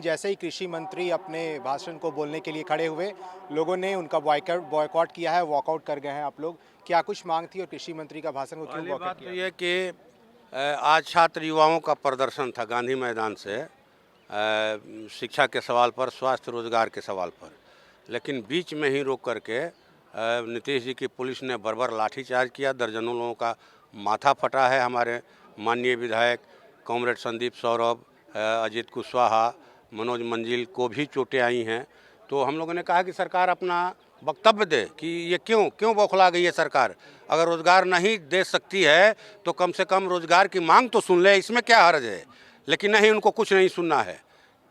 जैसे ही कृषि मंत्री अपने भाषण को बोलने के लिए खड़े हुए, लोगों ने उनका बॉयकॉट किया है, वॉकआउट कर गए हैं आप लोग। क्या कुछ मांग थी और कृषि मंत्री का भाषण को क्यों पहली बॉयकॉट बात तो किया? ये कि आज छात्र युवाओं का प्रदर्शन था गांधी मैदान से, शिक्षा के सवाल पर, स्वास्थ्य रोजगार के सवाल पर, लेकिन बीच में ही रोक करके नीतीश जी की पुलिस ने बर्बर लाठीचार्ज किया। दर्जनों लोगों का माथा फटा है। हमारे माननीय विधायक कॉमरेड संदीप सौरभ, अजीत कुशवाहा, मनोज मंजिल को भी चोटें आई हैं। तो हम लोगों ने कहा कि सरकार अपना वक्तव्य दे कि ये क्यों बौखला गई है सरकार। अगर रोज़गार नहीं दे सकती है तो कम से कम रोज़गार की मांग तो सुन ले, इसमें क्या हर्ज है। लेकिन नहीं, उनको कुछ नहीं सुनना है।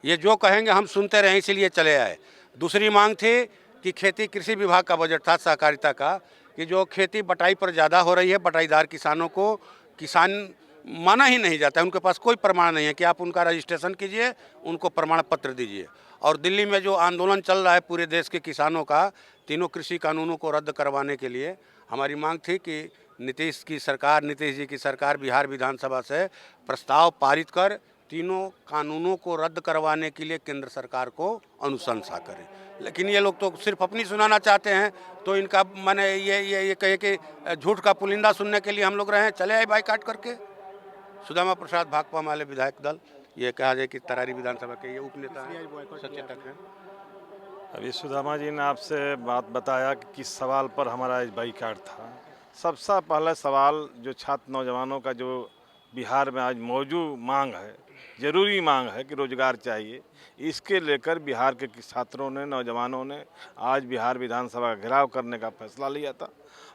ये जो कहेंगे हम सुनते रहें, इसीलिए चले आए। दूसरी मांग थी कि खेती कृषि विभाग का बजट था सहकारिता का, कि जो खेती बटाई पर ज़्यादा हो रही है, बटाईदार किसानों को किसान माना ही नहीं जाता है। उनके पास कोई प्रमाण नहीं है कि आप उनका रजिस्ट्रेशन कीजिए, उनको प्रमाण पत्र दीजिए। और दिल्ली में जो आंदोलन चल रहा है पूरे देश के किसानों का, तीनों कृषि कानूनों को रद्द करवाने के लिए हमारी मांग थी कि नीतीश जी की सरकार बिहार विधानसभा से प्रस्ताव पारित कर तीनों कानूनों को रद्द करवाने के लिए केंद्र सरकार को अनुशंसा करे। लेकिन ये लोग तो सिर्फ अपनी सुनाना चाहते हैं। तो इनका मैंने ये कहे कि झूठ का पुलिंदा सुनने के लिए हम लोग रहे, चले आए बाईकाट करके। सुदामा प्रसाद भाकपा माले विधायक दल, ये कहा जाए कि तरारी विधानसभा के ये उपनेता हैं, सचेतक हैं। अभी सुदामा जी ने आपसे बात बताया कि किस सवाल पर हमारा बाईकाट था। सबसे पहले सवाल जो छात्र नौजवानों का जो बिहार में आज मौजूद मांग है, ज़रूरी मांग है कि रोज़गार चाहिए, इसके लेकर बिहार के छात्रों ने, नौजवानों ने आज बिहार विधानसभा का घेराव करने का फैसला लिया था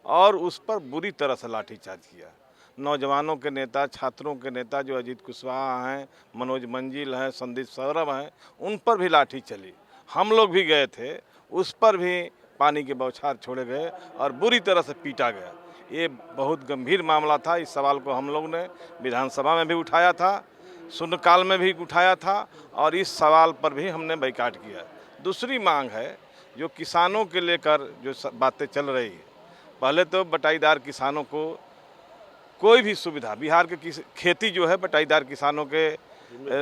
और उस पर बुरी तरह से लाठीचार्ज किया। नौजवानों के नेता, छात्रों के नेता जो अजीत कुशवाहा हैं, मनोज मंजिल हैं, संदीप सौरभ हैं, उन पर भी लाठी चली। हम लोग भी गए थे, उस पर भी पानी के बौछार छोड़े गए और बुरी तरह से पीटा गया। ये बहुत गंभीर मामला था। इस सवाल को हम लोग ने विधानसभा में भी उठाया था, शून्यकाल में भी उठाया था और इस सवाल पर भी हमने बाईकाट किया। दूसरी मांग है जो किसानों के लेकर जो बातें चल रही है, पहले तो बटाईदार किसानों को कोई भी सुविधा, बिहार के खेती जो है बटाईदार किसानों के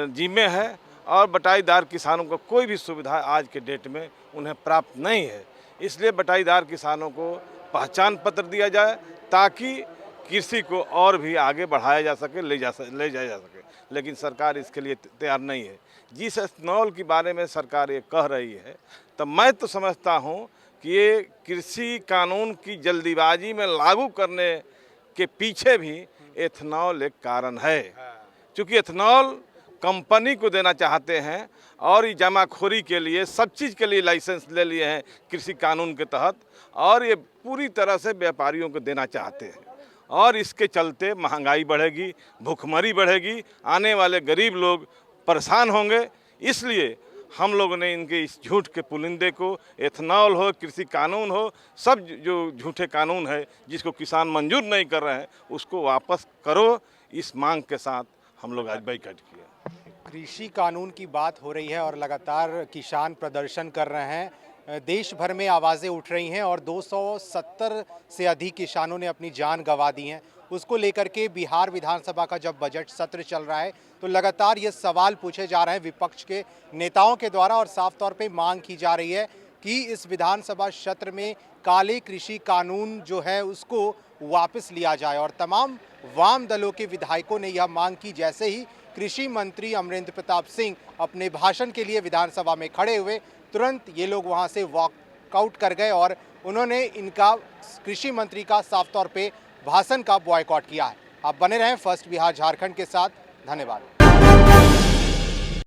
जिम्मे है और बटाईदार किसानों को कोई भी सुविधा आज के डेट में उन्हें प्राप्त नहीं है। इसलिए बटाईदार किसानों को पहचान पत्र दिया जाए ताकि कृषि को और भी आगे बढ़ाया जा सके, ले जाया जा सके। लेकिन सरकार इसके लिए तैयार नहीं है। जिस एथेनॉल के बारे में सरकार ये कह रही है, तो मैं तो समझता हूँ कि ये कृषि कानून की जल्दीबाजी में लागू करने के पीछे भी एथेनॉल एक कारण है। क्योंकि एथेनॉल कंपनी को देना चाहते हैं और ये जमाखोरी के लिए सब चीज़ के लिए लाइसेंस ले लिए हैं कृषि कानून के तहत, और ये पूरी तरह से व्यापारियों को देना चाहते हैं। और इसके चलते महंगाई बढ़ेगी, भूखमरी बढ़ेगी, आने वाले गरीब लोग परेशान होंगे। इसलिए हम लोगों ने इनके इस झूठ के पुलिंदे को, एथेनॉल हो, कृषि कानून हो, सब जो झूठे कानून है जिसको किसान मंजूर नहीं कर रहे हैं, उसको वापस करो। इस मांग के साथ हम लोग आज बाईकाट किया। कृषि कानून की बात हो रही है और लगातार किसान प्रदर्शन कर रहे हैं। देश भर में आवाज़ें उठ रही हैं और 270 से अधिक किसानों ने अपनी जान गंवा दी हैं। उसको लेकर के बिहार विधानसभा का जब बजट सत्र चल रहा है तो लगातार ये सवाल पूछे जा रहे हैं विपक्ष के नेताओं के द्वारा और साफ तौर पे मांग की जा रही है कि इस विधानसभा सत्र में काले कृषि कानून जो है उसको वापस लिया जाए। और तमाम वाम दलों के विधायकों ने यह मांग की जैसे ही कृषि मंत्री अमरेंद्र प्रताप सिंह अपने भाषण के लिए विधानसभा में खड़े हुए, तुरंत ये लोग वहां से वॉकआउट कर गए और उन्होंने इनका कृषि मंत्री का साफ तौर पे भाषण का बॉयकॉट किया है। आप बने रहें फर्स्ट बिहार झारखंड के साथ। धन्यवाद।